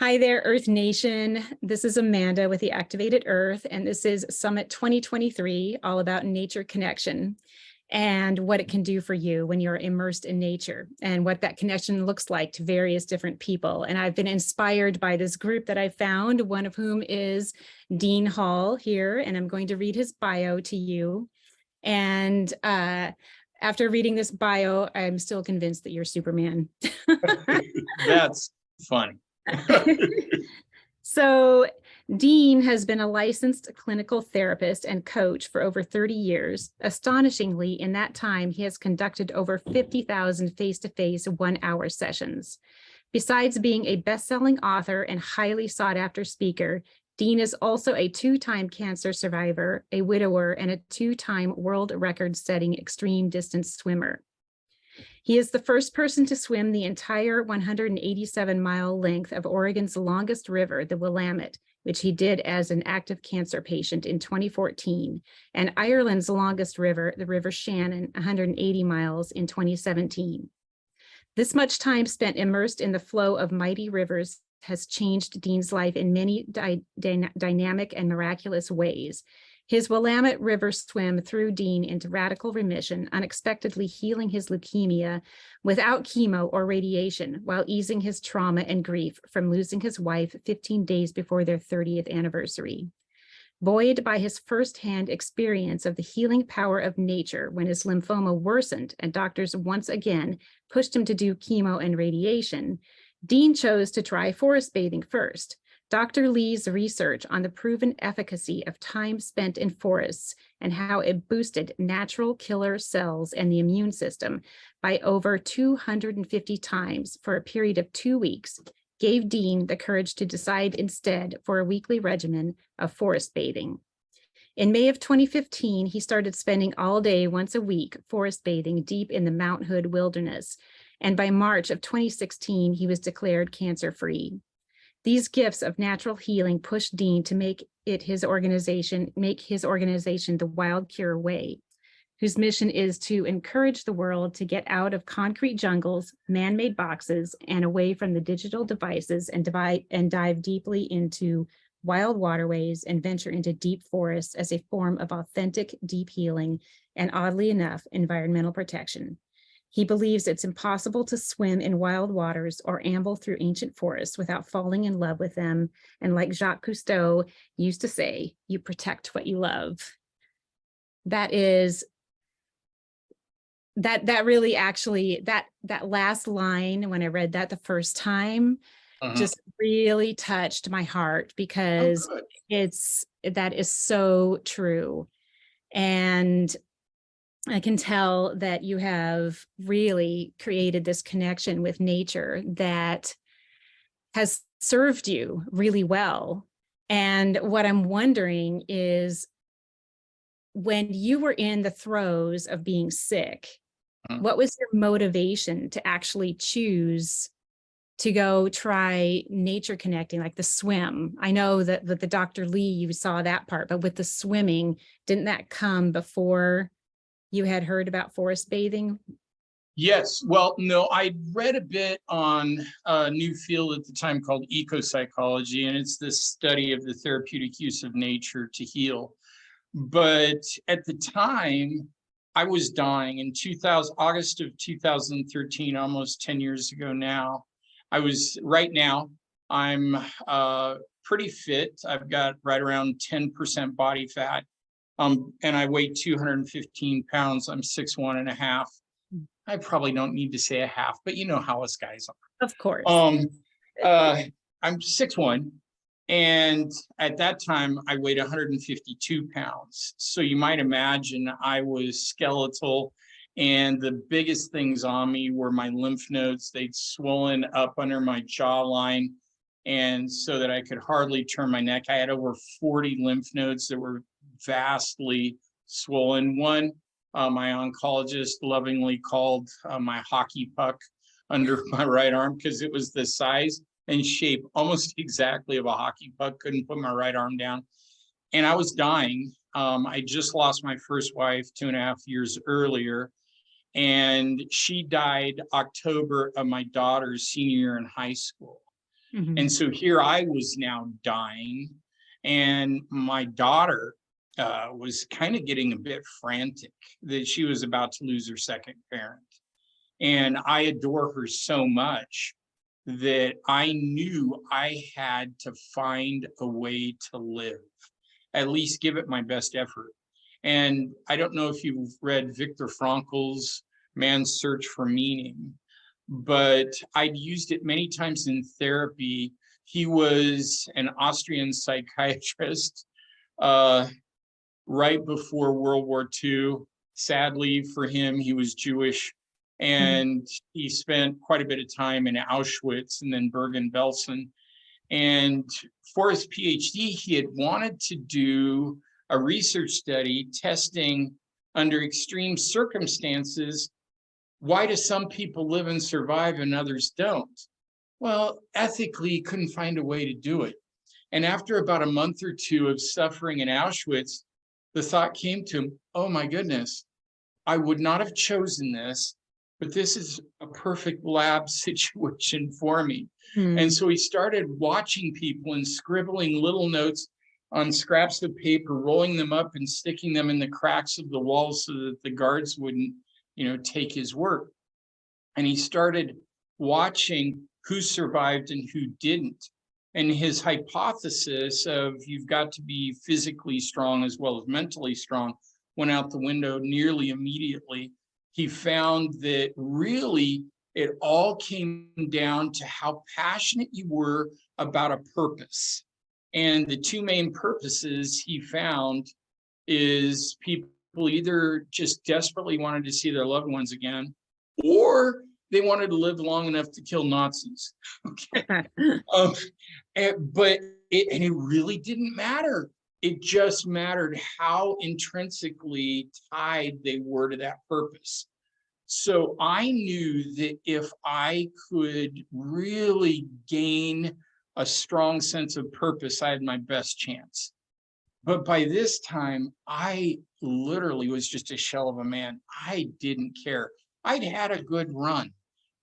Hi there, Earth Nation. This is Amanda with the Activated Earth, and this is Summit 2023, all about nature connection and what it can do for you when you're immersed in nature and what that connection looks like to various different people. And I've been inspired by this group that I found, one of whom is Dean Hall here, and I'm going to read his bio to you. And after reading this bio, I'm still convinced that you're Superman. That's funny. So Dean has been a licensed clinical therapist and coach for over 30 years. Astonishingly, in that time, he has conducted over 50,000 face-to-face one-hour sessions. Besides being a best-selling author and highly sought-after speaker, Dean is also a two-time cancer survivor, a widower, and a two-time world record-setting extreme distance swimmer. He is the first person to swim the entire 187-mile length of Oregon's longest river, the Willamette, which he did as an active cancer patient in 2014, and Ireland's longest river, the River Shannon, 180 miles in 2017. This much time spent immersed in the flow of mighty rivers has changed Dean's life in many dynamic and miraculous ways. His Willamette River swim threw Dean into radical remission, unexpectedly healing his leukemia without chemo or radiation, while easing his trauma and grief from losing his wife 15 days before their 30th anniversary. Buoyed by his firsthand experience of the healing power of nature when his lymphoma worsened and doctors once again pushed him to do chemo and radiation, Dean chose to try forest bathing first. Dr. Lee's research on the proven efficacy of time spent in forests and how it boosted natural killer cells and the immune system by over 250 times for a period of 2 weeks gave Dean the courage to decide instead for a weekly regimen of forest bathing. In May of 2015, he started spending all day once a week forest bathing deep in the Mount Hood wilderness, and by March of 2016, he was declared cancer-free. These gifts of natural healing pushed Dean to make his organization the Wild Cure Way, whose mission is to encourage the world to get out of concrete jungles, man-made boxes, and away from the digital devices and dive deeply into wild waterways and venture into deep forests as a form of authentic, deep healing and, oddly enough, environmental protection. He believes it's impossible to swim in wild waters or amble through ancient forests without falling in love with them. And like Jacques Cousteau used to say, you protect what you love. That really actually, that last line, when I read that the first time, just really touched my heart, because that is so true. And I can tell that you have really created this connection with nature that has served you really well. And what I'm wondering is, when you were in the throes of being sick, what was your motivation to actually choose to go try nature connecting, like the swim? I know that with the Dr. Lee, you saw that part, but with the swimming, didn't that come before you had heard about forest bathing? Yes. Well, no, I read a bit on a new field at the time called ecopsychology, and it's the study of the therapeutic use of nature to heal. But at the time, I was dying in August of 2013, almost 10 years ago now. I'm pretty fit. I've got right around 10% body fat. And I weigh 215 pounds. I'm 6'1" and a half. I probably don't need to say a half, but you know how us guys are. Of course. I'm 6'1", and at that time I weighed 152 pounds. So you might imagine I was skeletal, and the biggest things on me were my lymph nodes. They'd swollen up under my jawline, and so that I could hardly turn my neck. I had over 40 lymph nodes that were vastly swollen. One, my oncologist lovingly called my hockey puck under my right arm, because it was the size and shape almost exactly of a hockey puck. Couldn't put my right arm down. And I was dying. I just lost my first wife 2.5 years earlier, and she died October of my daughter's senior year in high school. Mhm. And so here I was now dying, and my daughter was kind of getting a bit frantic that she was about to lose her second parent. And I adore her so much that I knew I had to find a way to live, at least give it my best effort. And I don't know if you've read Viktor Frankl's Man's Search for Meaning, but I'd used it many times in therapy. He was an Austrian psychiatrist uh, right before World War II. Sadly for him, he was Jewish, Mhm. and he spent quite a bit of time in Auschwitz and then Bergen-Belsen. And for his PhD, he had wanted to do a research study testing under extreme circumstances. Why do some people live and survive and others don't? Well, ethically, he couldn't find a way to do it. And after about a month or two of suffering in Auschwitz, the thought came to him, oh my goodness, I would not have chosen this, but this is a perfect lab situation for me. And Mm. so he started watching people and scribbling little notes on scraps of paper, rolling them up and sticking them in the cracks of the walls so that the guards wouldn't, take his work. And he started watching who survived and who didn't. And his hypothesis of you've got to be physically strong as well as mentally strong went out the window nearly immediately. He found that really it all came down to how passionate you were about a purpose. And the two main purposes he found is people either just desperately wanted to see their loved ones again, or they wanted to live long enough to kill Nazis. Okay. Um, and it really didn't matter. It just mattered how intrinsically tied they were to that purpose. So I knew that if I could really gain a strong sense of purpose, I had my best chance. But by this time, I literally was just a shell of a man. I didn't care. I'd had a good run.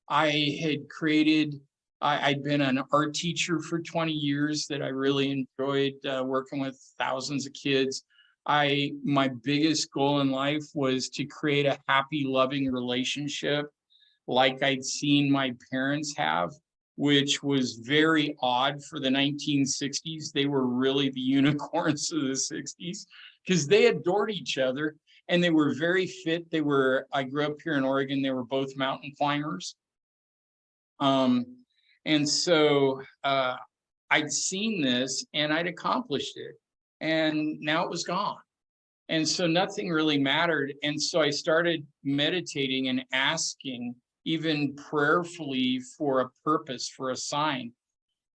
I had created, I'd been an art teacher for 20 years that I really enjoyed working with thousands of kids. My biggest goal in life was to create a happy, loving relationship like I'd seen my parents have, which was very odd for the 1960s. They were really the unicorns of the 60s because they adored each other and they were very fit. I grew up here in Oregon, they were both mountain climbers. Um, and so I'd seen this and I'd accomplished it, and now it was gone. And so nothing really mattered. And so I started meditating and asking, even prayerfully, for a purpose, for a sign.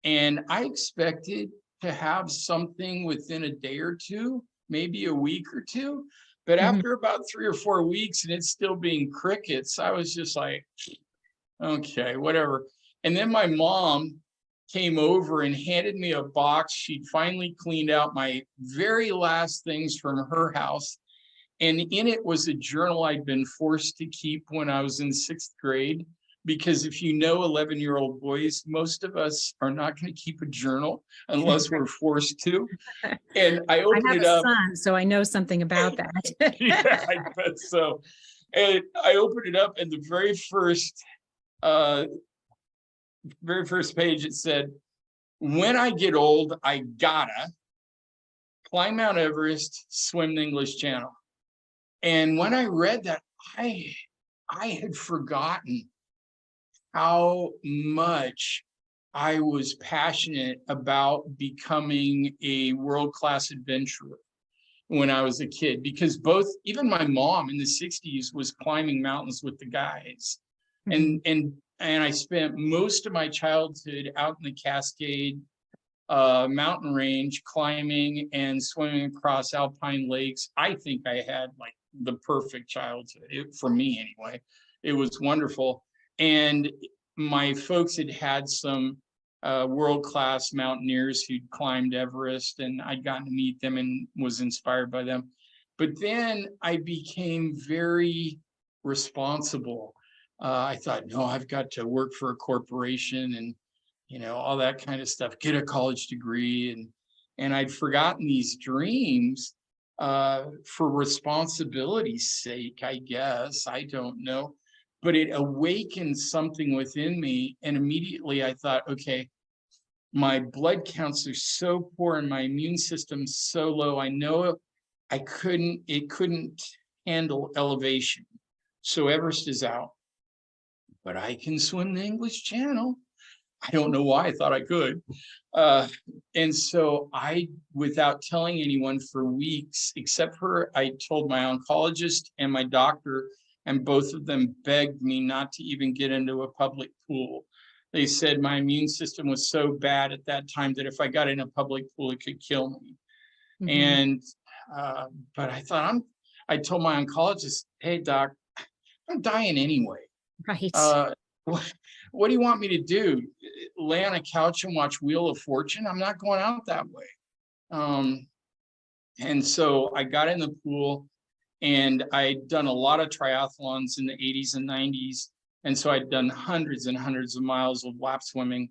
And I expected to have something within a day or two, maybe a week or two. But Mhm. after about 3 or 4 weeks and it's still being crickets, I was just like, okay, whatever. And then my mom came over and handed me a box. She'd finally cleaned out my very last things from her house. And in it was a journal I'd been forced to keep when I was in sixth grade. Because if you know 11-year-old boys, most of us are not going to keep a journal unless we're forced to. And I I opened have it a up. son, so I know something about that. Yeah, I bet so. And I opened it up, and the uh, very first page, it said, when I get old, I gotta climb Mount Everest, swim the English Channel. And when I read that, I had forgotten how much I was passionate about becoming a world-class adventurer when I was a kid, because even my mom in the 60s was climbing mountains with the guys. Mhm. And I spent most of my childhood out in the Cascade mountain range, climbing and swimming across alpine lakes. I think I had like the perfect childhood, for me anyway. It was wonderful. And my folks had some world-class mountaineers who'd climbed Everest, and I'd gotten to meet them and was inspired by them. But then I became very responsible. I thought, no, I've got to work for a corporation and all that kind of stuff, get a college degree. And I'd forgotten these dreams for responsibility's sake, I guess. I don't know. But it awakened something within me. And immediately I thought, okay, my blood counts are so poor and my immune system's so low. I know it couldn't handle elevation. So Everest is out, but I can swim the English Channel. I don't know why I thought I could. And so without telling anyone for weeks, except for I told my oncologist and my doctor, and both of them begged me not to even get into a public pool. They said my immune system was so bad at that time that if I got in a public pool, it could kill me. Mhm. And, but I thought, I told my oncologist, hey, doc, I'm dying anyway. Right. What do you want me to do? Lay on a couch and watch Wheel of Fortune? I'm not going out that way. And so I got in the pool, and I'd done a lot of triathlons in the 80s and 90s. And so I'd done hundreds and hundreds of miles of lap swimming.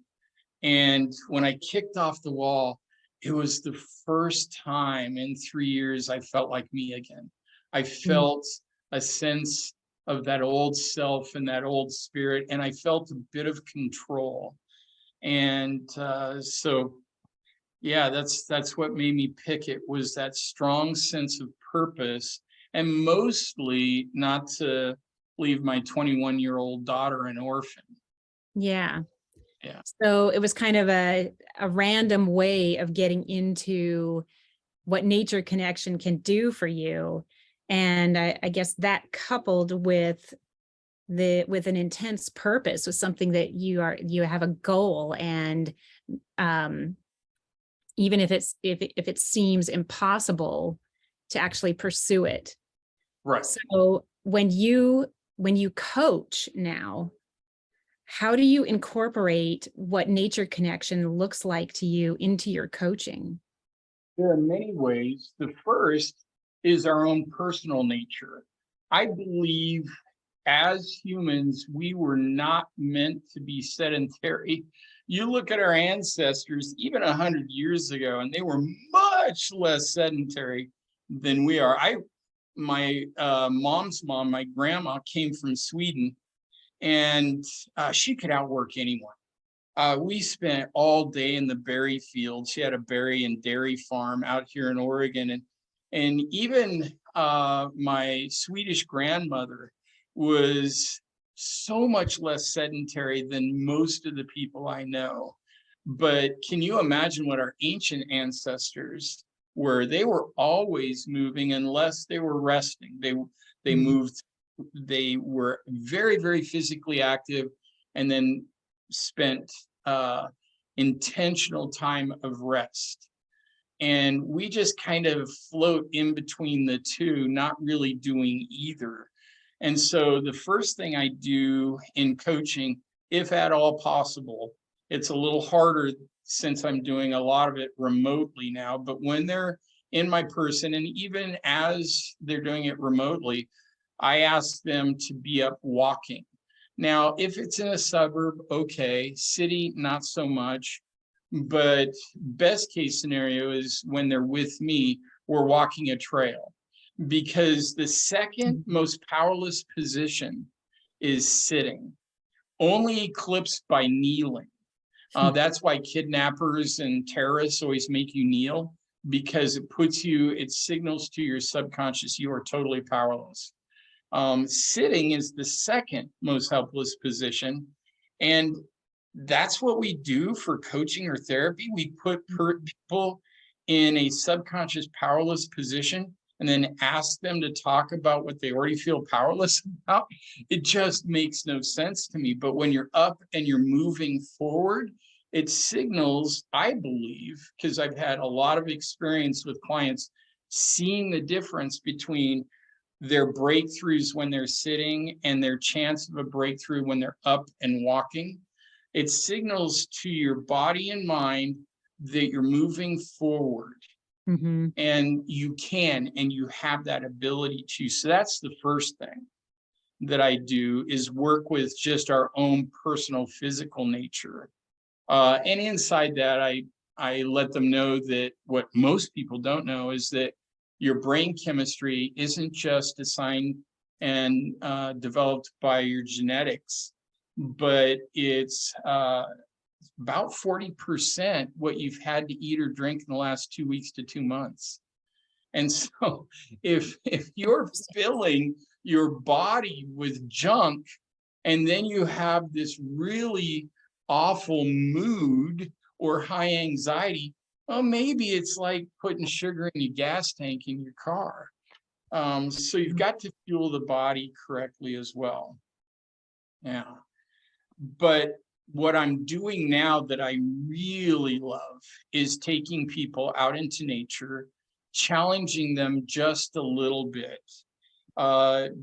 And when I kicked off the wall, it was the first time in 3 years I felt like me again. I felt a sense of that old self and that old spirit, and I felt a bit of control. And so, yeah, that's what made me pick it, was that strong sense of purpose, and mostly not to leave my 21-year-old daughter an orphan. Yeah. Yeah. So it was kind of a random way of getting into what Nature Connection can do for you. And I guess that coupled with an intense purpose was something that you have a goal, and even if it seems impossible to actually pursue it. Right. So when you coach now, how do you incorporate what Nature Connection looks like to you into your coaching? There are many ways. The first is our own personal nature. I believe as humans, we were not meant to be sedentary. You look at our ancestors, even 100 years ago, and they were much less sedentary than we are. My mom's mom, my grandma, came from Sweden, and she could outwork anyone. We spent all day in the berry field. She had a berry and dairy farm out here in Oregon, and even my Swedish grandmother was so much less sedentary than most of the people I know. But can you imagine what our ancient ancestors were? They were always moving unless they were resting. They moved. They were very, very physically active, and then spent intentional time of rest. And we just kind of float in between the two, not really doing either. And so the first thing I do in coaching, if at all possible, it's a little harder since I'm doing a lot of it remotely now, but when they're in my person, and even as they're doing it remotely, I ask them to be up walking. Now, if it's in a suburb, okay, city, not so much. But best case scenario is when they're with me, we're walking a trail, because the second most powerless position is sitting, only eclipsed by kneeling. That's why kidnappers and terrorists always make you kneel, because it signals to your subconscious you are totally powerless. Sitting is the second most helpless position. And that's what we do for coaching or therapy. We put people in a subconscious powerless position and then ask them to talk about what they already feel powerless about. It just makes no sense to me. But when you're up and you're moving forward, it signals, I believe, because I've had a lot of experience with clients, seeing the difference between their breakthroughs when they're sitting and their chance of a breakthrough when they're up and walking. It signals to your body and mind that you're moving forward. Mm-hmm. And you can, and you have that ability to. So that's the first thing that I do, is work with just our own personal physical nature. And inside that, I let them know that what most people don't know is that your brain chemistry isn't just assigned and developed by your genetics, but it's about 40% what you've had to eat or drink in the last 2 weeks to 2 months. And so if you're filling your body with junk, and then you have this really awful mood or high anxiety, well, maybe it's like putting sugar in your gas tank in your car. So you've got to fuel the body correctly as well. Yeah. But what I'm doing now that I really love is taking people out into nature, challenging them just a little bit.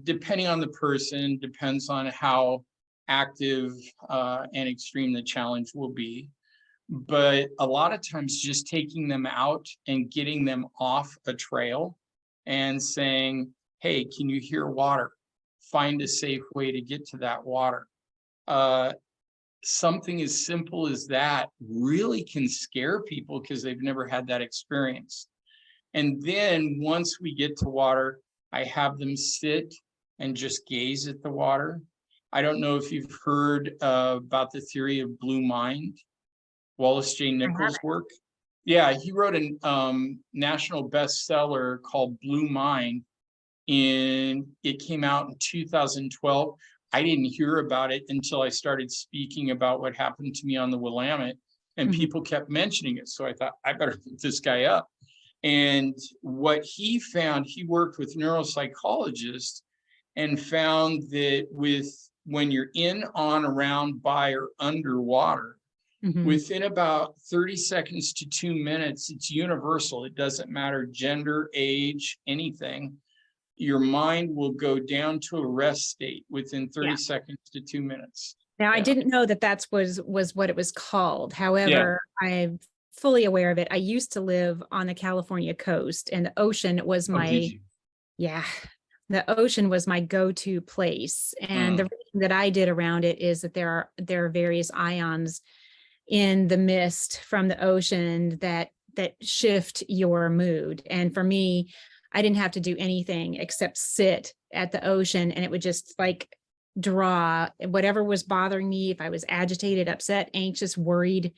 Depending on the person, depends on how active and extreme the challenge will be. But a lot of times just taking them out and getting them off a trail and saying, hey, can you hear water? Find a safe way to get to that water. Something as simple as that really can scare people because they've never had that experience. And then once we get to water, I have them sit and just gaze at the water. I don't know if you've heard about the theory of blue mind, Wallace J. Nichols' work. Yeah, he wrote a national bestseller called Blue Mind, and it came out in 2012. I didn't hear about it until I started speaking about what happened to me on the Willamette, and people kept mentioning it. So I thought, I better look this guy up. And what he found, he worked with neuropsychologists and found that when you're in, on, around, by, or underwater, within about 30 seconds to 2 minutes, it's universal. It doesn't matter gender, age, anything. Your mind will go down to a rest state within 30 seconds to 2 minutes. Now, I didn't know that was what it was called. However, I'm fully aware of it. I used to live on the California coast, and the ocean was the ocean was my go-to place. And the reason that I did around it is that there are various ions in the mist from the ocean that shift your mood. And for me, I didn't have to do anything except sit at the ocean, and it would just like draw whatever was bothering me. If I was agitated, upset, anxious, worried,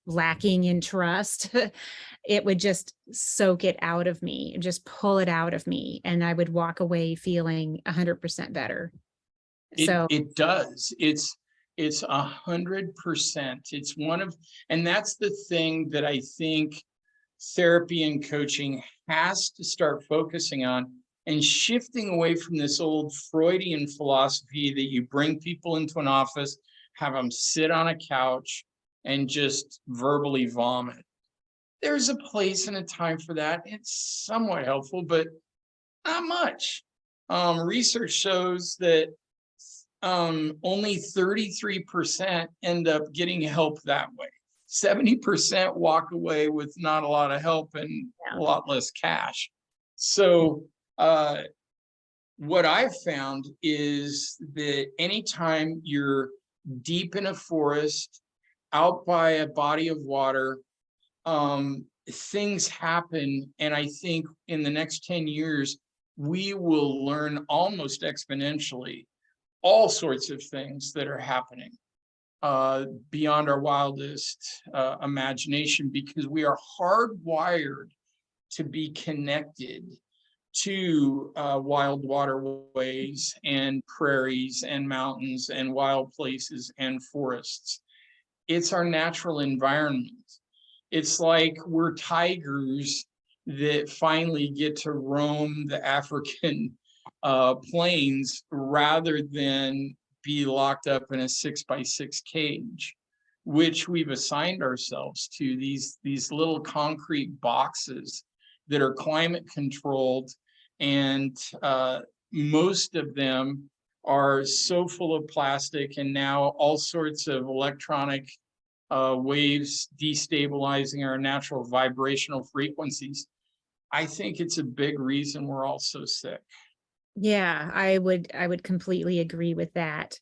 lacking in trust, it would just soak it out of me, just pull it out of me. And I would walk away feeling 100% better. It does. It's 100%. It's and that's the thing that I think therapy and coaching has to start focusing on, and shifting away from this old Freudian philosophy that you bring people into an office, have them sit on a couch and just verbally vomit. There's a place and a time for that. It's somewhat helpful, but not much. Research shows that only 33% end up getting help that way. 70% walk away with not a lot of help and a lot less cash. So what I've found is that anytime you're deep in a forest, out by a body of water, things happen. And I think in the next 10 years, we will learn almost exponentially all sorts of things that are happening beyond our wildest imagination, because we are hardwired to be connected to wild waterways and prairies and mountains and wild places and forests. It's our natural environment. It's like we're tigers that finally get to roam the African plains rather than be locked up in a 6x6 cage, which we've assigned ourselves to, these little concrete boxes that are climate controlled. And most of them are so full of plastic, and now all sorts of electronic waves destabilizing our natural vibrational frequencies. I think it's a big reason we're all so sick. Yeah, I would completely agree with that.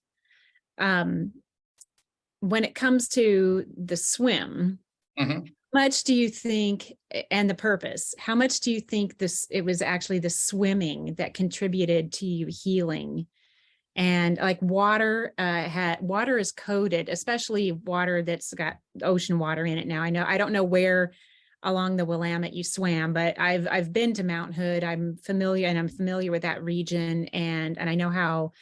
when it comes to the swim, Mhm. much do you think, and the purpose, how much do you think it was actually the swimming that contributed to you healing? And like water is coded, especially water that's got ocean water in it now. I don't know where along the Willamette you swam, but I've been to Mount Hood. I'm familiar with that region, and I know how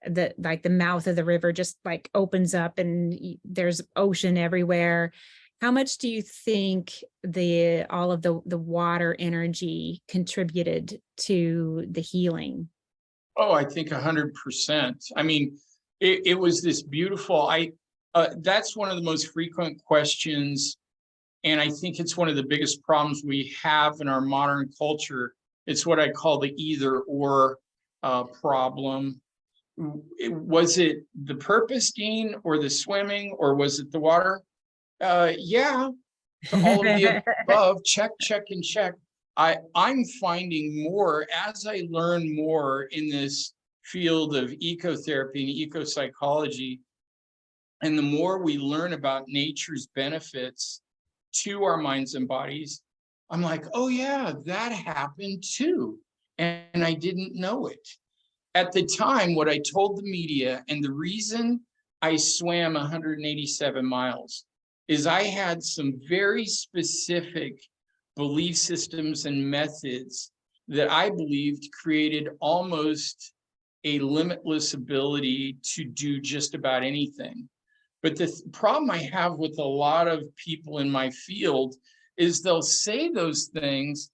the mouth of the river just like opens up and there's ocean everywhere. How much do you think all of the water energy contributed to the healing? Oh, I think 100%. I mean, it was this beautiful, that's one of the most frequent questions. And I think it's one of the biggest problems we have in our modern culture. It's what I call the either or problem. Was it the purpose, Dean, or the swimming, or was it the water? Yeah, to all of the above, check, check, and check. I'm finding more as I learn more in this field of ecotherapy and ecopsychology, and the more we learn about nature's benefits to our minds and bodies, I'm like, oh yeah, that happened too. And I didn't know it. At the time, what I told the media, and the reason I swam 187 miles, is I had some very specific belief systems and methods that I believed created almost a limitless ability to do just about anything. But the problem I have with a lot of people in my field is they'll say those things,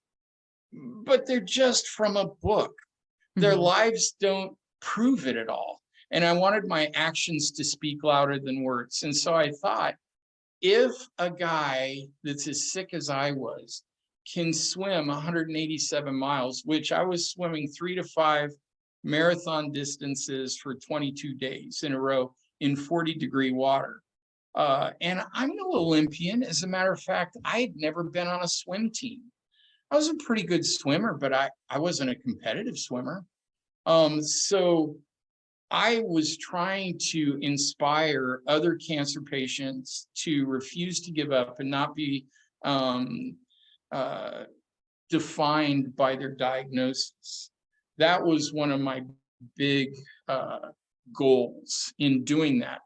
but they're just from a book. Their Mhm. lives don't prove it at all. And I wanted my actions to speak louder than words. And so I thought, if a guy that's as sick as I was can swim 187 miles, which I was swimming 3 to 5 marathon distances for 22 days in a row in 40-degree water. And I'm no Olympian. As a matter of fact, I had never been on a swim team. I was a pretty good swimmer, but I wasn't a competitive swimmer. So I was trying to inspire other cancer patients to refuse to give up and not be um, uh, defined by their diagnosis. That was one of my big goals in doing that.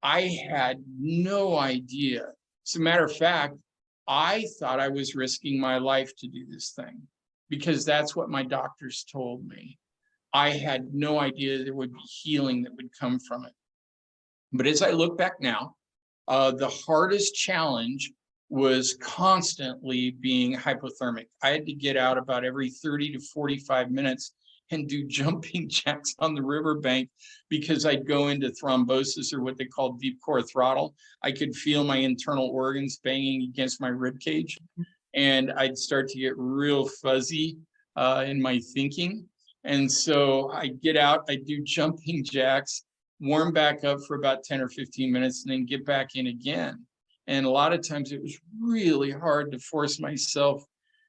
I had no idea. As a matter of fact, I thought I was risking my life to do this thing because that's what my doctors told me. I had no idea there would be healing that would come from it. But as I look back now, the hardest challenge was constantly being hypothermic. I had to get out about every 30 to 45 minutes and do jumping jacks on the riverbank because I'd go into thrombosis, or what they call deep core throttle. I could feel my internal organs banging against my rib cage, and I'd start to get real fuzzy in my thinking. And so I get out, I do jumping jacks, warm back up for about 10 or 15 minutes, and then get back in again. And a lot of times it was really hard to force myself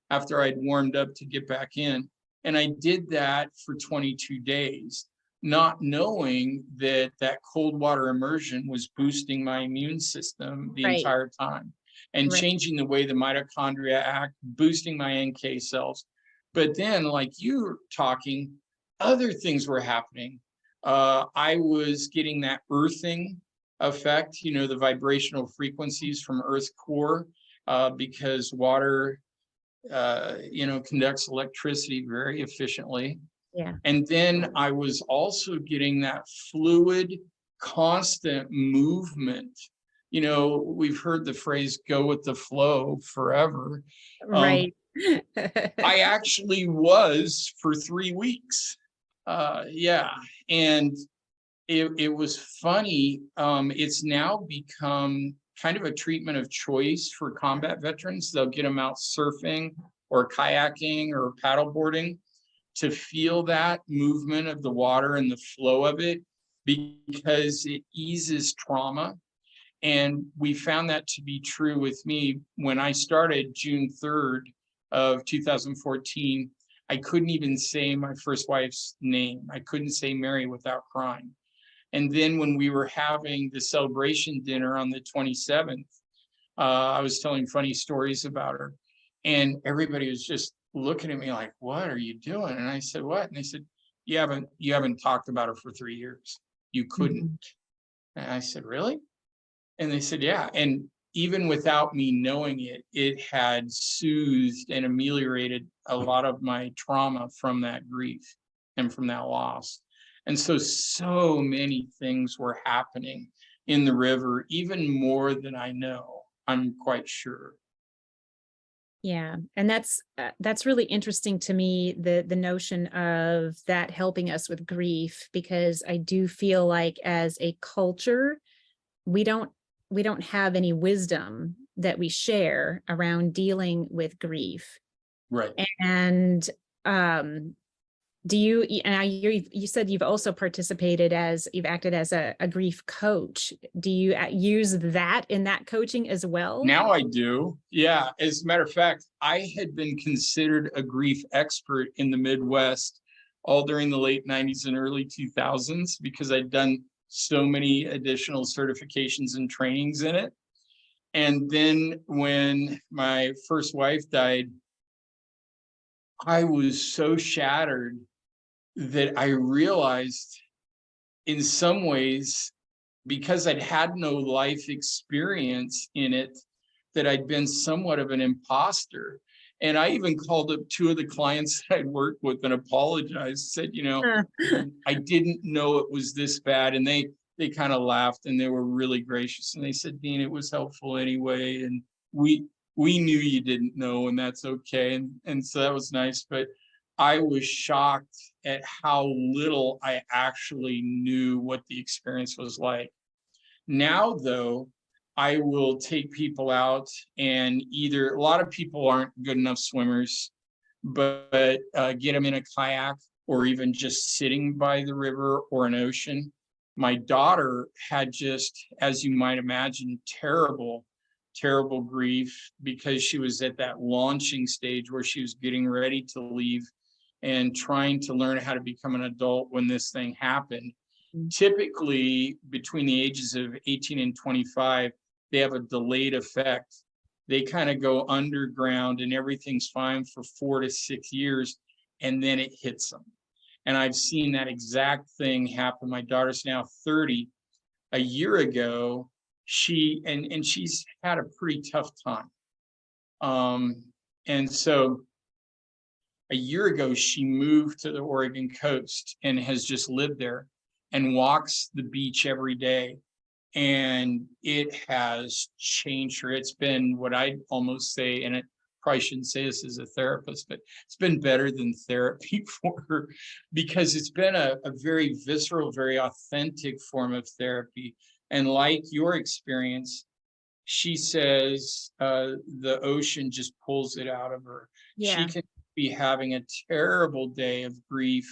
after I'd warmed up to get back in. And I did that for 22 days, not knowing that that cold water immersion was boosting my immune system the Right, entire time and right. changing the way the mitochondria act, boosting my NK cells. But then, like you were talking, other things were happening. I was getting that earthing effect, the vibrational frequencies from Earth's core, because water, conducts electricity very efficiently. Yeah. And then I was also getting that fluid, constant movement. We've heard the phrase go with the flow forever. Um, Right. I actually was for 3 weeks. Yeah. And it was funny. It's now become kind of a treatment of choice for combat veterans. They'll get them out surfing or kayaking or paddleboarding to feel that movement of the water and the flow of it because it eases trauma. And we found that to be true with me when I started June 3rd of 2014. I couldn't even say my first wife's name. I couldn't say Mary without crying. And then when we were having the celebration dinner on the 27th, I was telling funny stories about her, and everybody was just looking at me like, "What are you doing?" And I said, "What?" And they said, "You haven't talked about her for 3 years. You couldn't." Mhm. And I said, "Really?" And they said, "Yeah." And even without me knowing it, it had soothed and ameliorated a lot of my trauma from that grief and from that loss. And so, so many things were happening in the river, even more than I know, I'm quite sure. Yeah, and that's really interesting to me, the notion of that helping us with grief, because I do feel like as a culture, we don't we don't have any wisdom that we share around dealing with grief. Right. And um do you and you said you've also participated as you've acted as a grief coach. Do you use that in that coaching as well? Now I do. Yeah. As a matter of fact, I had been considered a grief expert in the Midwest all during the late 90s and early 2000s because I'd done so many additional certifications and trainings in it. And then when my first wife died, I was so shattered that I realized in some ways, because I'd had no life experience in it, that I'd been somewhat of an imposter. And I even called up two of the clients that I'd worked with and apologized, said, Huh. I didn't know it was this bad. And they kind of laughed and they were really gracious. And they said, Dean, it was helpful anyway. And we we knew you didn't know, and that's okay. And so that was nice. But I was shocked at how little I actually knew what the experience was like. Now, though, I will take people out and either a lot of people aren't good enough swimmers, but get them in a kayak or even just sitting by the river or an ocean. My daughter had just, as you might imagine, terrible, terrible grief because she was at that launching stage where she was getting ready to leave and trying to learn how to become an adult when this thing happened. Typically, between the ages of 18 and 25, they have a delayed effect. They kind of go underground and everything's fine for 4 to 6 years, and then it hits them. And I've seen that exact thing happen. My daughter's now 30. A year ago, she's had a pretty tough time. Um, and so a year ago, she moved to the Oregon coast and has just lived there and walks the beach every day. And it has changed her. It's been what I'd almost say, and it probably shouldn't say this as a therapist, but it's been better than therapy for her because it's been a very visceral, very authentic form of therapy. And like your experience, she says the ocean just pulls it out of her. She Yeah. can be having a terrible day of grief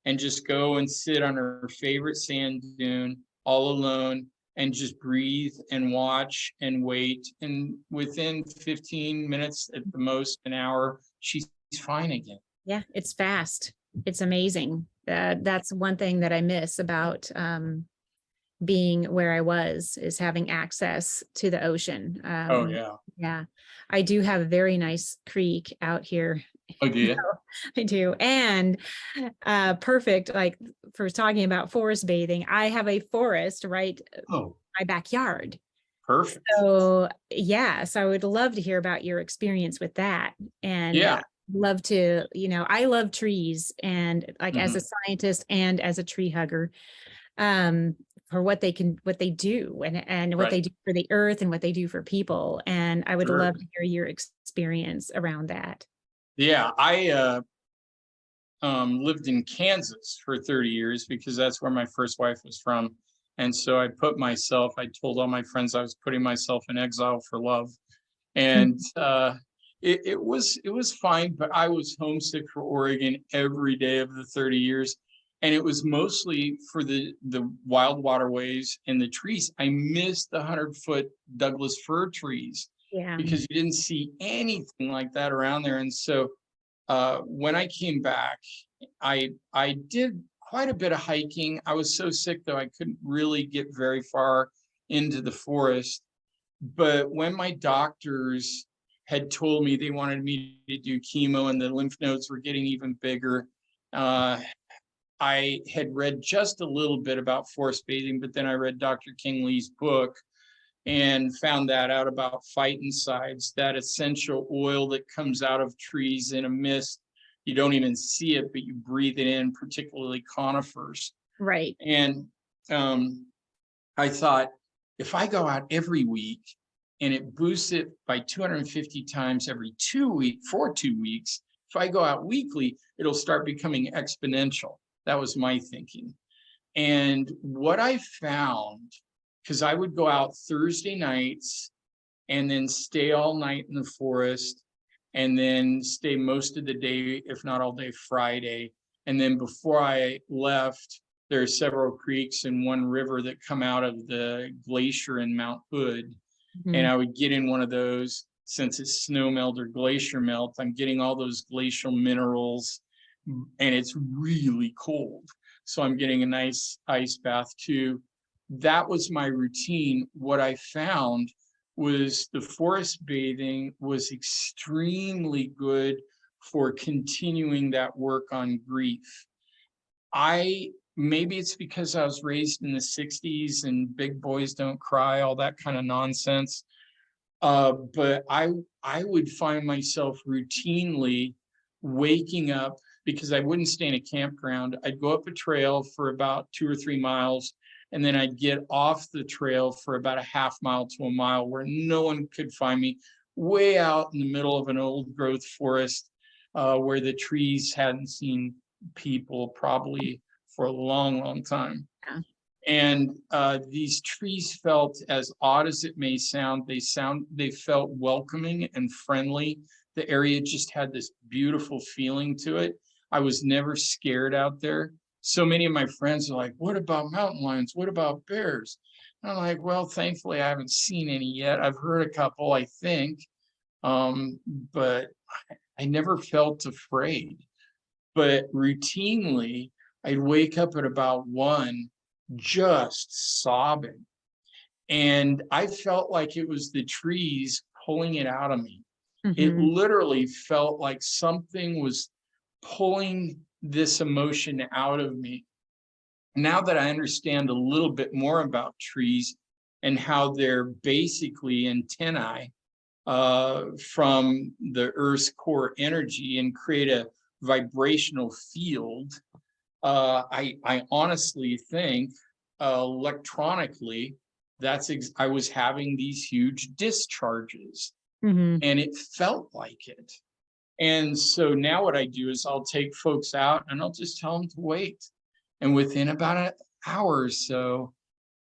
and just go and sit on her favorite sand dune all alone and just breathe and watch and wait. And within 15 minutes, at the most an hour, she's fine again. Yeah, it's fast. It's amazing. That's one thing that I miss about being where I was, is having access to the ocean. Oh, yeah. Yeah, I do have a very nice creek out here. Oh, do you? I do. And perfect, like for talking about forest bathing, I have a forest right Oh, my backyard. perfect. So yeah, so I would love to hear about your experience with that. And Yeah. love to, I love trees, and like as a Mhm. scientist and as a tree hugger, um, for what they do, and what Right. they do for the earth and what they do for people. And I would Sure. love to hear your experience around that. Yeah. I lived in Kansas for 30 years because that's where my first wife was from. And so I told all my friends I was putting myself in exile for love. And it was fine, but I was homesick for Oregon every day of the 30 years. And it was mostly for the wild waterways and the trees. I missed the 100-foot Douglas fir trees Yeah. because you didn't see anything like that around there. And so when I came back, I did quite a bit of hiking. I was so sick though, I couldn't really get very far into the forest. But when my doctors had told me they wanted me to do chemo and the lymph nodes were getting even bigger, I had read just a little bit about forest bathing, but then I read Dr. King Lee's book and found that out about phytoncides, that essential oil that comes out of trees in a mist. You don't even see it, but you breathe it in, particularly conifers. Right. And I thought, if I go out every week and it boosts it by 250 times every 2 weeks, for 2 weeks, if I go out weekly, it'll start becoming exponential. That was my thinking. And what I found, because I would go out Thursday nights and then stay all night in the forest and then stay most of the day, if not all day, Friday. And then before I left, there are several creeks and one river that come out of the glacier in Mount Hood. And I would get in one of those. Since it's snow melt or glacier melt, I'm getting all those glacial minerals and it's really cold. So I'm getting a nice ice bath too. That was my routine. What I found was the forest bathing was extremely good for continuing that work on grief. Maybe it's because I was raised in the 60s and big boys don't cry, all that kind of nonsense. But I would find myself routinely waking up because I wouldn't stay in a campground. I'd go up a trail for about 2 or 3 miles, and then I'd get off the trail for about a half mile to a mile where no one could find me, way out in the middle of an old growth forest where the trees hadn't seen people probably for a long, long time. Yeah. And these trees felt, as odd as it may sound, they felt welcoming and friendly. The area just had this beautiful feeling to it. I was never scared out there. So many of my friends are like, what about mountain lions? What about bears? And I'm like, well, thankfully, I haven't seen any yet. I've heard a couple, I think, but I never felt afraid. But routinely, I'd wake up at about 1, just sobbing. And I felt like it was the trees pulling it out of me. It literally felt like something was pulling this emotion out of me. Now that I understand a little bit more about trees and how they're basically antennae from the Earth's core energy and create a vibrational field, I honestly think electronically, I was having these huge discharges and it felt like it. And so now what I do is I'll take folks out and I'll just tell them to wait. And within about an hour or so,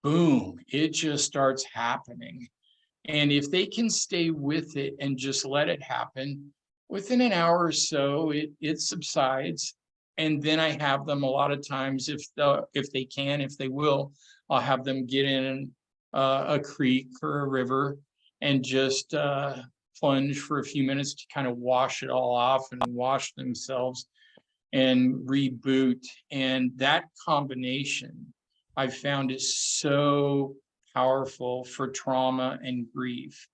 boom, it just starts happening. And if they can stay with it and just let it happen, within an hour or so, it subsides. And then I have them a lot of times, if they can, if they will, I'll have them get in a creek or a river and just plunge for a few minutes to kind of wash it all off and wash themselves and reboot. And that combination I found is so powerful for trauma and grief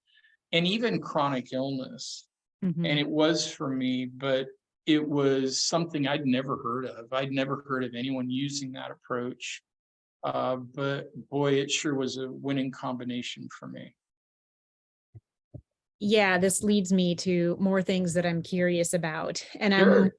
and even chronic illness. And it was for me, but it was something I'd never heard of. I'd never heard of anyone using that approach. But boy, it sure was a winning combination for me. Yeah, this leads me to more things that I'm curious about. And Sure.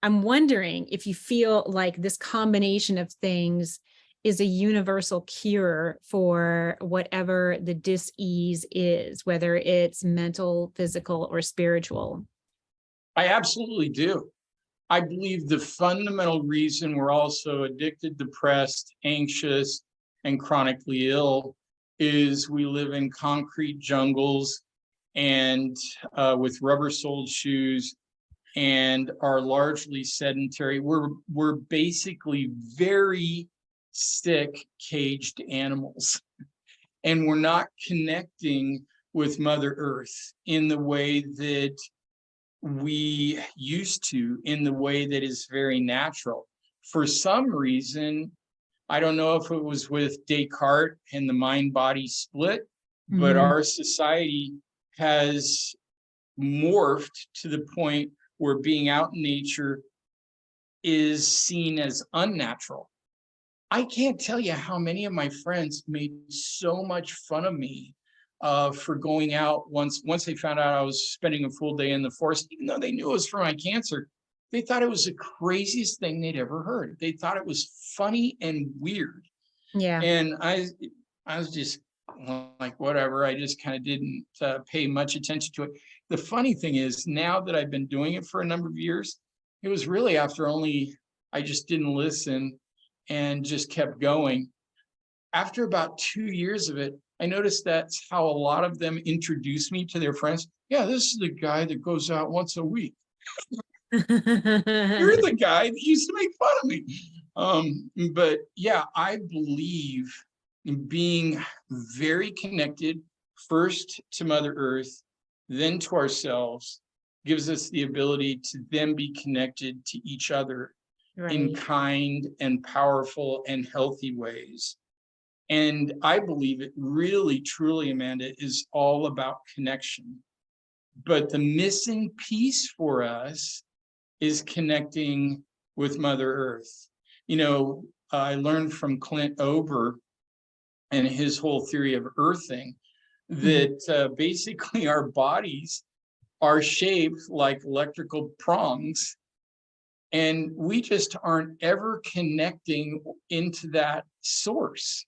I'm wondering if you feel like this combination of things is a universal cure for whatever the dis-ease is, whether it's mental, physical, or spiritual. I absolutely do. I believe the fundamental reason we're all so addicted, depressed, anxious, and chronically ill is we live in concrete jungles and with rubber-soled shoes and are largely sedentary. We're basically very sick, caged animals, and we're not connecting with Mother Earth in the way that we used to in the way that is very natural. For some reason, I don't know if it was with Descartes and the mind-body split, but Mm, our society has morphed to the point where being out in nature is seen as unnatural. I can't tell you how many of my friends made so much fun of me for going out once they found out I was spending a full day in the forest, even though they knew it was for my cancer. They thought it was the craziest thing they'd ever heard. They thought it was funny and weird. yeah. And I was just like, whatever. I just kind of didn't pay much attention to it. The funny thing is, now that I've been doing it for a number of years, it was really after I just didn't listen and just kept going. After about 2 years of it, I noticed that's how a lot of them introduced me to their friends. Yeah, this is the guy that goes out once a week. You're the guy that used to make fun of me. But yeah, I believe in being very connected first to Mother Earth, then to ourselves, gives us the ability to then be connected to each other in Right. kind and powerful and healthy ways. And I believe it really, truly, Amanda, is all about connection. But the missing piece for us is connecting with Mother Earth. You know, I learned from Clint Ober and his whole theory of earthing that basically our bodies are shaped like electrical prongs, and we just aren't ever connecting into that source.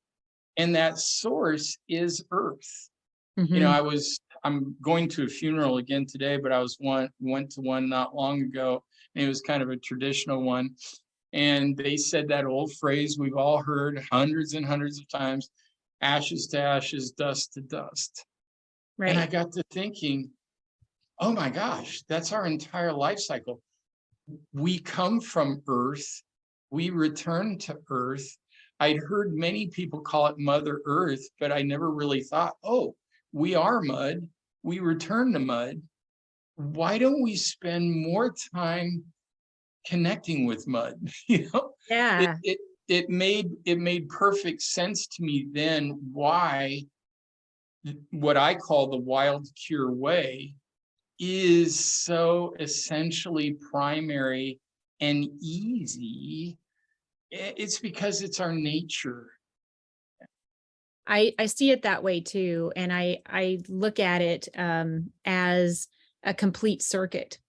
And that source is Earth. You know, Mhm. I'm going to a funeral again today, but went to one not long ago, and it was kind of a traditional one. And they said that old phrase we've all heard hundreds and hundreds of times: ashes to ashes, dust to dust. And I Right. got to thinking, oh my gosh, that's our entire life cycle. We come from Earth, we return to Earth. I'd heard many people call it Mother Earth, but I never really thought, oh, we are mud, we return to mud. Why don't we spend more time connecting with mud? You know, it Yeah. it it made perfect sense to me then why what I call the wild cure way is so essentially primary and easy. It's because it's our nature. I see it that way too, and I look at it as a complete circuit.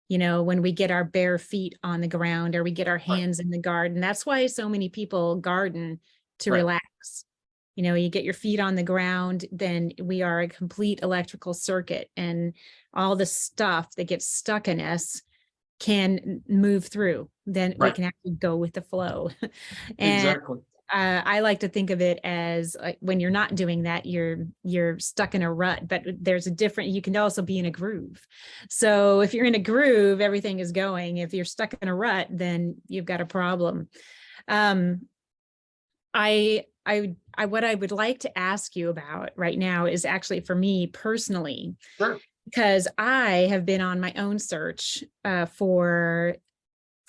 You know, when we get our bare feet on the ground or we get our Right, hands in the garden. That's why so many people garden to right, relax. You know, you get your feet on the ground, then we are a complete electrical circuit, and all the stuff that gets stuck in us can move through. Then we right. can actually go with the flow. And Exactly. I like to think of it as like when you're not doing that, you're stuck in a rut, but there's a different, you can also be in a groove. So if you're in a groove, everything is going. If you're stuck in a rut, then you've got a problem. Um, what I would like to ask you about right now is actually for me personally, Sure. because I have been on my own search for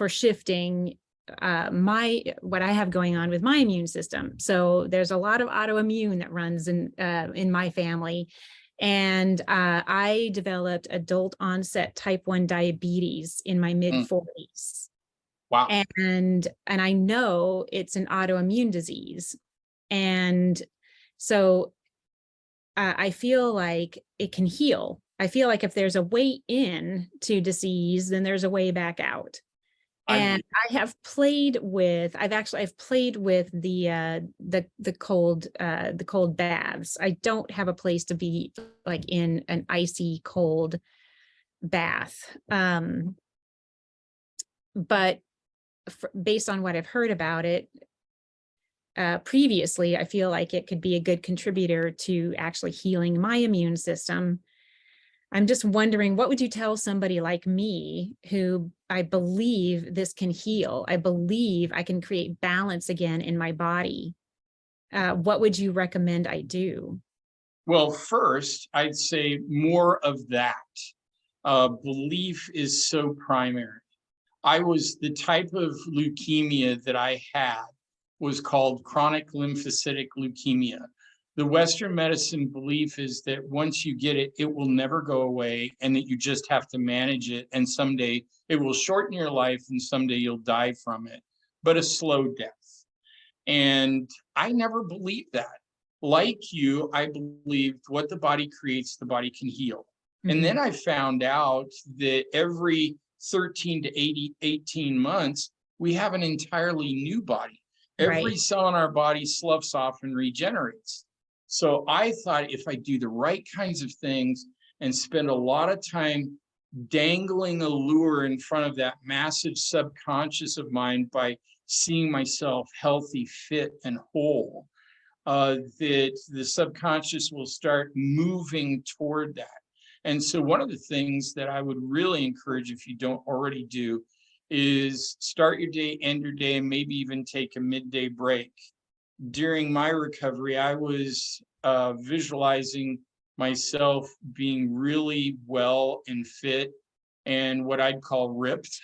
shifting my what I have going on with my immune system. So there's a lot of autoimmune that runs in my family, and I developed adult onset type 1 diabetes in my mid Mm, 40s, wow. and I know it's an autoimmune disease, and so I feel like it can heal. I feel like if there's a way in to disease, then there's a way back out. I And believe. I've played with the cold baths. I don't have a place to be like in an icy cold bath. But based on what I've heard about it previously, I feel like it could be a good contributor to actually healing my immune system. I'm just wondering, what would you tell somebody like me who I believe this can heal? I believe I can create balance again in my body. What would you recommend I do? Well, first, I'd say more of that. belief is so primary. The type of leukemia that I had was called chronic lymphocytic leukemia. The Western medicine belief is that once you get it, it will never go away and that you just have to manage it. And someday it will shorten your life and someday you'll die from it, but a slow death. And I never believed that. Like you, I believed what the body creates, the body can heal. And then I found out that every 13 to 18 months, we have an entirely new body. Every Right. cell in our body sloughs off and regenerates. So I thought if I do the right kinds of things and spend a lot of time dangling a lure in front of that massive subconscious of mine by seeing myself healthy, fit, and whole, that the subconscious will start moving toward that. And so one of the things that I would really encourage, if you don't already do, is start your day, end your day, and maybe even take a midday break. During my recovery, I was visualizing myself being really well and fit and what I'd call ripped.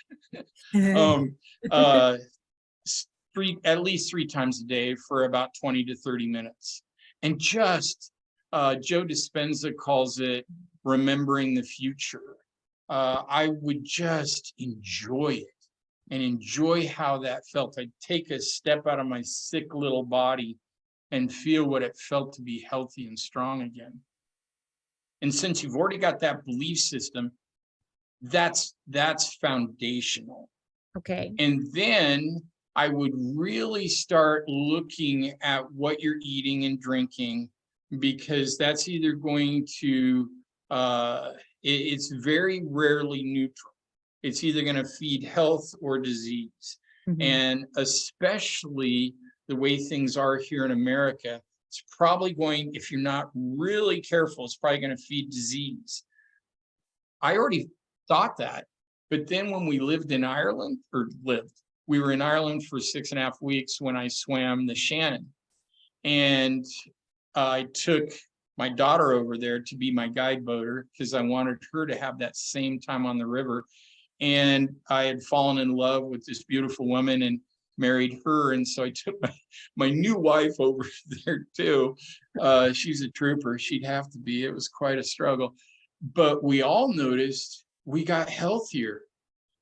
uh, at least 3 times a day for about 20 to 30 minutes. And just, Joe Dispenza calls it remembering the future. I would just enjoy it and enjoy how that felt. I'd take a step out of my sick little body and feel what it felt to be healthy and strong again. And since you've already got that belief system, that's foundational. Okay. And then I would really start looking at what you're eating and drinking, because that's either going to, it's very rarely neutral. It's either going to feed health or disease. And especially the way things are here in America, it's probably going, if you're not really careful, it's probably going to feed disease. I already thought that. But then when we lived in Ireland, we were in Ireland for 6.5 weeks when I swam the Shannon. And I took my daughter over there to be my guide boater because I wanted her to have that same time on the river. And I had fallen in love with this beautiful woman and married her. And so I took my new wife over there too. She's a trooper. She'd have to be. It was quite a struggle. But we all noticed we got healthier.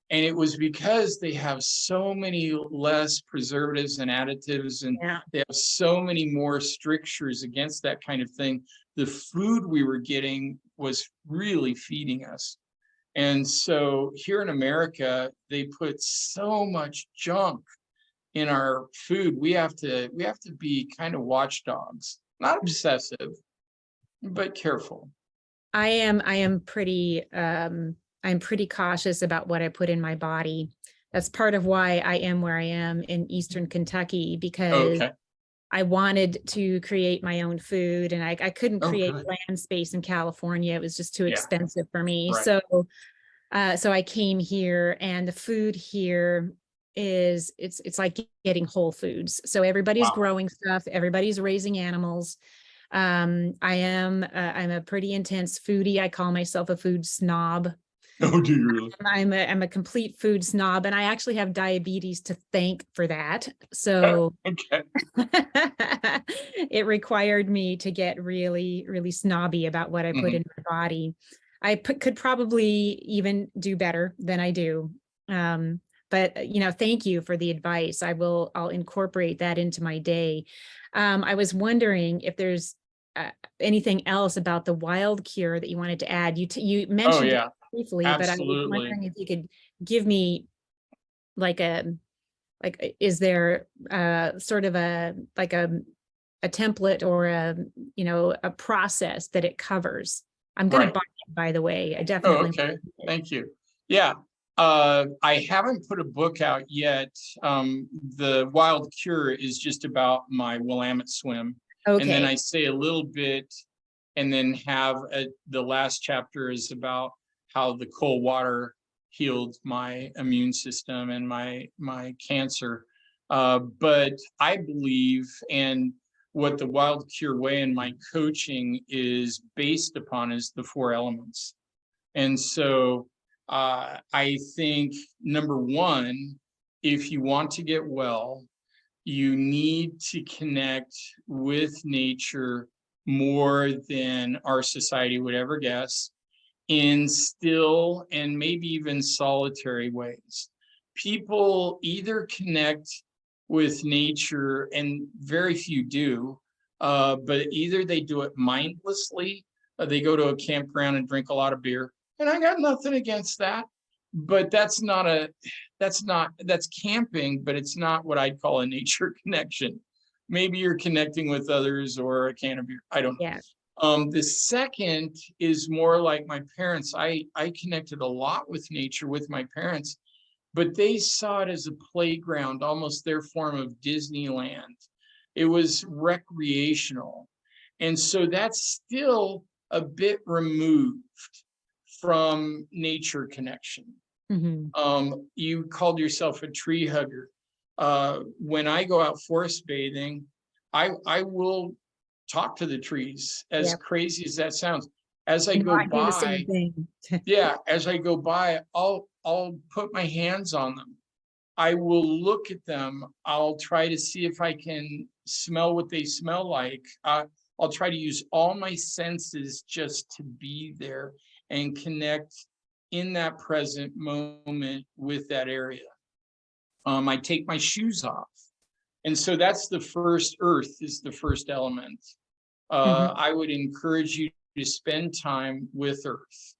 And it was because they have so many less preservatives and additives, and they have so many more strictures against that kind of thing. The food we were getting was really feeding us. And so here in America, they put so much junk in our food. We have to be kind of watchdogs, not obsessive, but careful. I am pretty I'm pretty cautious about what I put in my body. That's part of why I am where I am in Eastern Kentucky, because I wanted to create my own food and I couldn't create land space in California. It was just too expensive for me. So I came here, and the food here is it's like getting Whole Foods. So everybody's growing stuff, everybody's raising animals. I'm a pretty intense foodie. I call myself a food snob. Oh, do you really? I'm a complete food snob, and I actually have diabetes to thank for that. So it required me to get really, really snobby about what I put in my body. Could probably even do better than I do. But thank you for the advice. I'll incorporate that into my day. I was wondering if there's anything else about the Wild Cure that you wanted to add. You mentioned it briefly, but I was wondering if you could give me is there sort of a template or a process that it covers? I'm going to buy it, by the way. I definitely. Oh, okay. Thank you. Yeah. I haven't put a book out yet. The Wild Cure is just about my Willamette swim. Okay. And then I say a little bit, and then have the last chapter is about how the cold water healed my immune system and my cancer. But I believe, and what the Wild Cure Way and my coaching is based upon, is the 4 elements. And so I think number one, if you want to get well, you need to connect with nature more than our society would ever guess, in still and maybe even solitary ways. People either connect with nature, and very few do, but either they do it mindlessly, they go to a campground and drink a lot of beer, and I got nothing against that, but that's camping, but it's not what I'd call a nature connection. Maybe you're connecting with others or a can of beer. I don't know. Yeah. The second is more like my parents. I connected a lot with nature with my parents, but they saw it as a playground, almost their form of Disneyland. It was recreational. And so that's still a bit removed from nature connection. Mhm. You called yourself a tree hugger. When I go out forest bathing, I will talk to the trees, as Yep. crazy as that sounds. As I No, go I do the same by, thing. yeah, as I go by, I'll put my hands on them. I will look at them. I'll try to see if I can smell what they smell like. I'll try to use all my senses just to be there and connect in that present moment with that area. I take my shoes off. And so that's the first, earth is the first element. Mhm. I would encourage you to spend time with earth.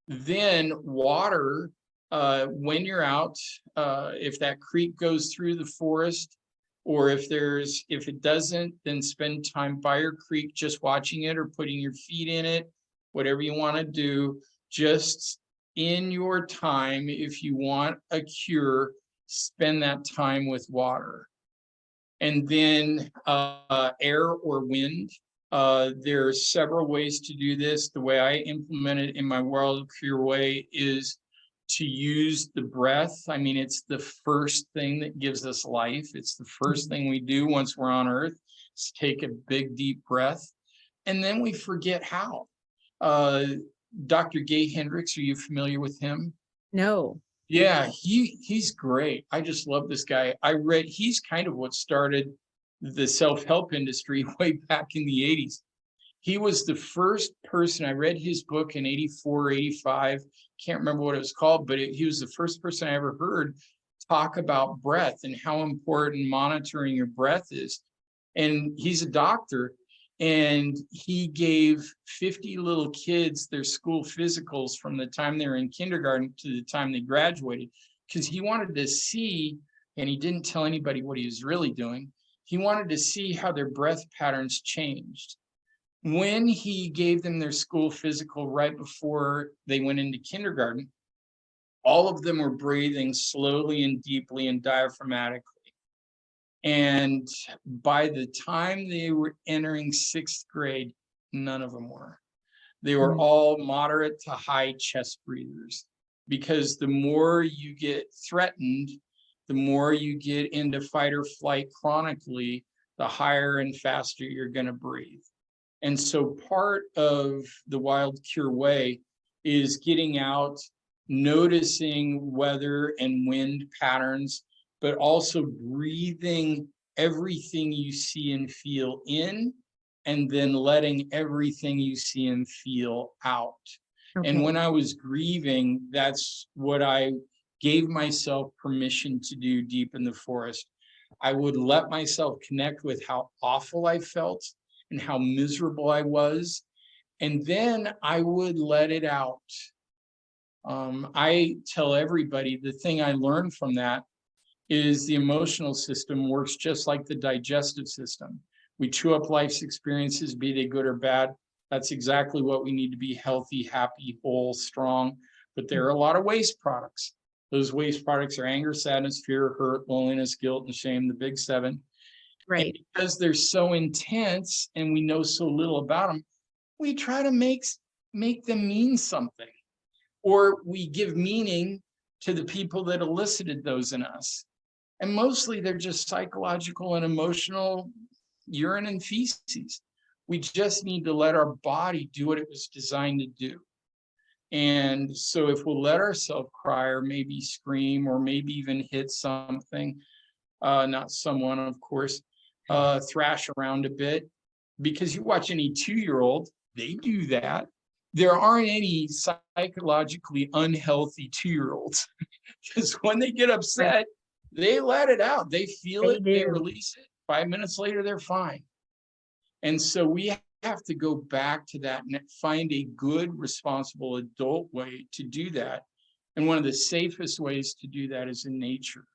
Then water, when you're out, if that creek goes through the forest, or if it doesn't, then spend time by your creek just watching it or putting your feet in it, whatever you want to do. Just in your time, if you want a cure, spend that time with water. And then air or wind. There are several ways to do this. The way I implement it in my Wild Cure Way is to use the breath. I mean, it's the first thing that gives us life. It's the first thing we do once we're on earth, is take a big, deep breath. And then we forget how. Uh, Dr. Gay Hendricks, are you familiar with him? No. Yeah, he's great. I just love this guy. He's kind of what started the self-help industry way back in the 80s. He was the first person. I read his book in 84, 85. Can't remember what it was called, but he was the first person I ever heard talk about breath and how important monitoring your breath is. And he's a doctor, and he gave 50 little kids their school physicals from the time they were in kindergarten to the time they graduated, because he wanted to see, and he didn't tell anybody what he was really doing. He wanted to see how their breath patterns changed. When he gave them their school physical right before they went into kindergarten, all of them were breathing slowly and deeply and diaphragmatically. And by the time they were entering sixth grade, none of them were. They were all moderate to high chest breathers, because the more you get threatened, the more you get into fight or flight chronically, the higher and faster you're going to breathe. And so part of the Wild Cure Way is getting out, noticing weather and wind patterns, but also breathing everything you see and feel in, and then letting everything you see and feel out. Okay. And when I was grieving, that's what I gave myself permission to do deep in the forest. I would let myself connect with how awful I felt and how miserable I was, and then I would let it out. I tell everybody the thing I learned from that is the emotional system works just like the digestive system. We chew up life's experiences, be they good or bad. That's exactly what we need to be healthy, happy, whole, strong. But there are a lot of waste products. Those waste products are anger, sadness, fear, hurt, loneliness, guilt, and shame, the big seven. Right. And because they're so intense and we know so little about them, we try to make them mean something, or we give meaning to the people that elicited those in us. And mostly they're just psychological and emotional urine and feces. We just need to let our body do what it was designed to do. And so if we'll let ourselves cry or maybe scream or maybe even hit something, not someone, of course, thrash around a bit, because you watch any 2-year-old, they do that. There aren't any psychologically unhealthy 2-year-olds because when they get Right. upset, they let it out. They feel They it, they do. release it. 5 minutes later, they're fine. And so we have to go back to that and find a good, responsible adult way to do that. And one of the safest ways to do that is in nature.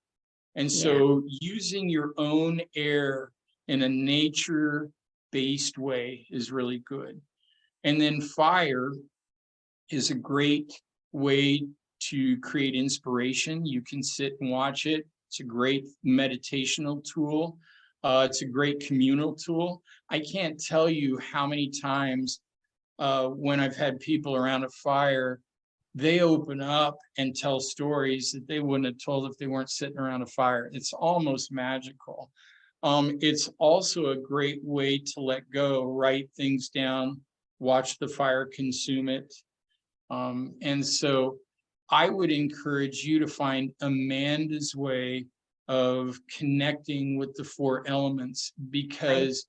And Yeah. so using your own air in a nature-based way is really good. And then fire is a great way to create inspiration. You can sit and watch it. It's a great meditational tool. It's a great communal tool. I can't tell you how many times when I've had people around a fire, they open up and tell stories that they wouldn't have told if they weren't sitting around a fire. It's almost magical. It's also a great way to let go, write things down, watch the fire consume it. And so I would encourage you to find Amanda's way of connecting with the 4 elements, because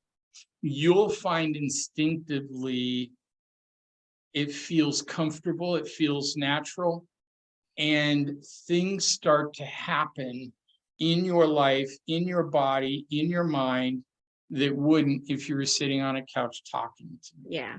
you'll find instinctively it feels comfortable, it feels natural, and things start to happen in your life, in your body, in your mind that wouldn't if you were sitting on a couch talking to me. Yeah.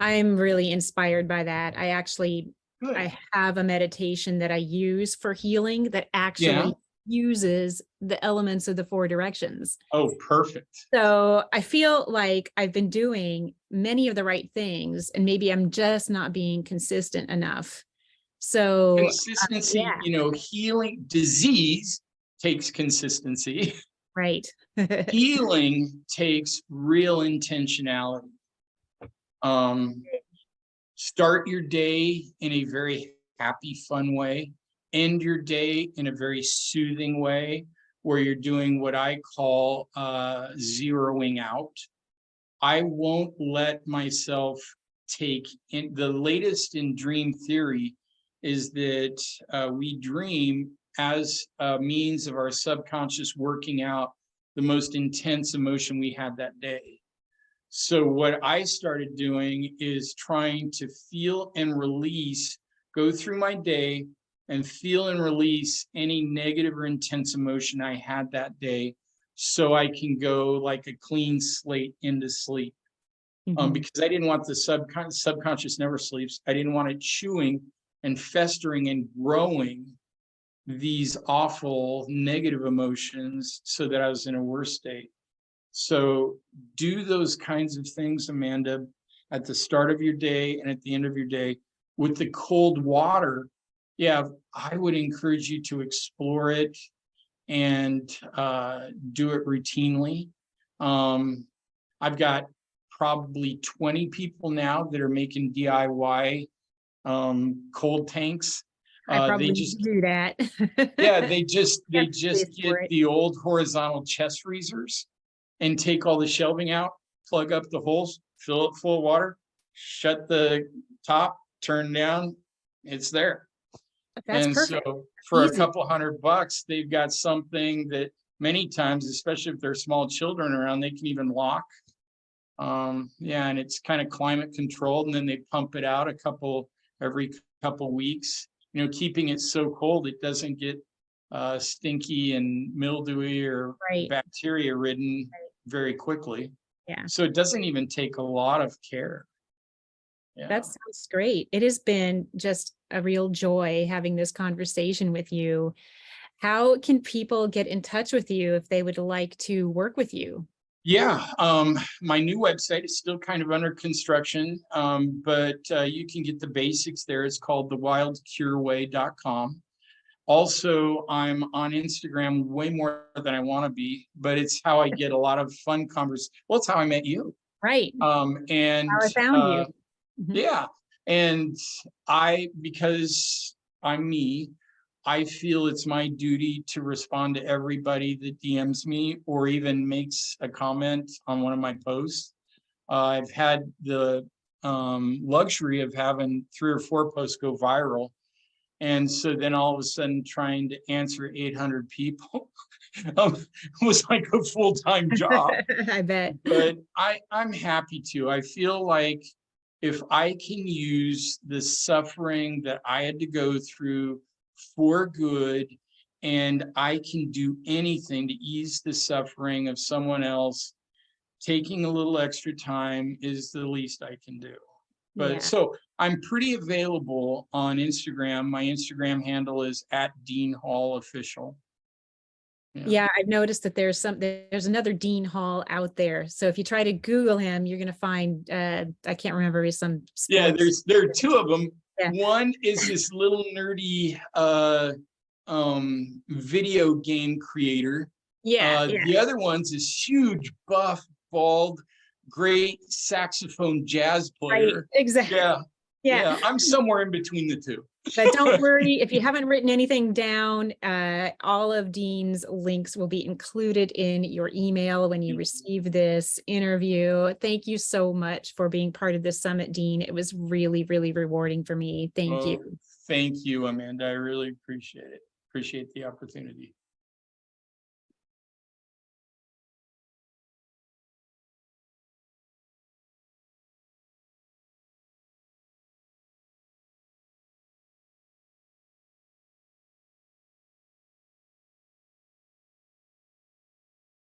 I'm really inspired by that. Good. I have a meditation that I use for healing that Yeah. actually uses the elements of the 4 directions. Oh, perfect. So I feel like I've been doing many of the right things, and maybe I'm just not being consistent enough. So Consistency, yeah, healing disease takes consistency. right. Healing takes real intentionality. Start your day in a very happy, fun way. End your day in a very soothing way, where you're doing what I call zeroing out. I won't let myself take in. The latest in dream theory is that we dream as a means of our subconscious working out the most intense emotion we had that day. So what I started doing is trying to feel and release, go through my day and feel and release any negative or intense emotion I had that day, so I can go like a clean slate into sleep. Mhm. Because I didn't want the subconscious never sleeps. I didn't want it chewing and festering and growing these awful negative emotions so that I was in a worse state. So do those kinds of things, Amanda, at the start of your day and at the end of your day. With the cold water, yeah, I would encourage you to explore it and do it routinely. I've got probably 20 people now that are making DIY cold tanks. I They probably just, do that. yeah, they just Space get for it. the old horizontal chest freezers and take all the shelving out, plug up the holes, fill it full of water, shut the top, turn down, it's there. That's And perfect. so for a Easy. couple $100, they've got something that many times, especially if there's small children around, they can even lock. Yeah, and it's kind of climate controlled, and then they pump it out every couple weeks, keeping it so cold it doesn't get stinky and mildewy or Right. bacteria ridden very quickly. Yeah. So it doesn't even take a lot of care. Yeah. That sounds great. It has been just a real joy having this conversation with you. How can people get in touch with you if they would like to work with you? Yeah, my new website is still kind of under construction, but you can get the basics there. It's called thewildcureway.com. Also, I'm on Instagram way more than I want to be, but it's how I get a lot of fun conversations. Well, it's how I met you. Right. And How I found you. Mhm. yeah, and because I'm me, I feel it's my duty to respond to everybody that DMs me or even makes a comment on one of my posts. I've had the luxury of having 3 or 4 posts go viral. And so then all of a sudden trying to answer 800 people was like a full-time job. I bet. But I'm happy to. I feel like if I can use the suffering that I had to go through for good, and I can do anything to ease the suffering of someone else, taking a little extra time is the least I can do. But Yeah. so I'm pretty available on Instagram. My Instagram handle is @DeanHallOfficial. Yeah, I've noticed that there's another Dean Hall out there. So if you try to Google him, you're gonna find I can't remember some Yeah, sports. there are 2 of them. Yeah. One is this little nerdy video game creator. Yeah, yeah, The other one's this huge, buff, bald, great saxophone jazz right, player. exactly. Yeah, Yeah. yeah, I'm somewhere in between the 2. But don't worry, if you haven't written anything down, all of Dean's links will be included in your email when you receive this interview. Thank you so much for being part of this summit, Dean. It was really, really rewarding for me. Thank Well, you. thank you, Amanda. I really appreciate it. Appreciate the opportunity.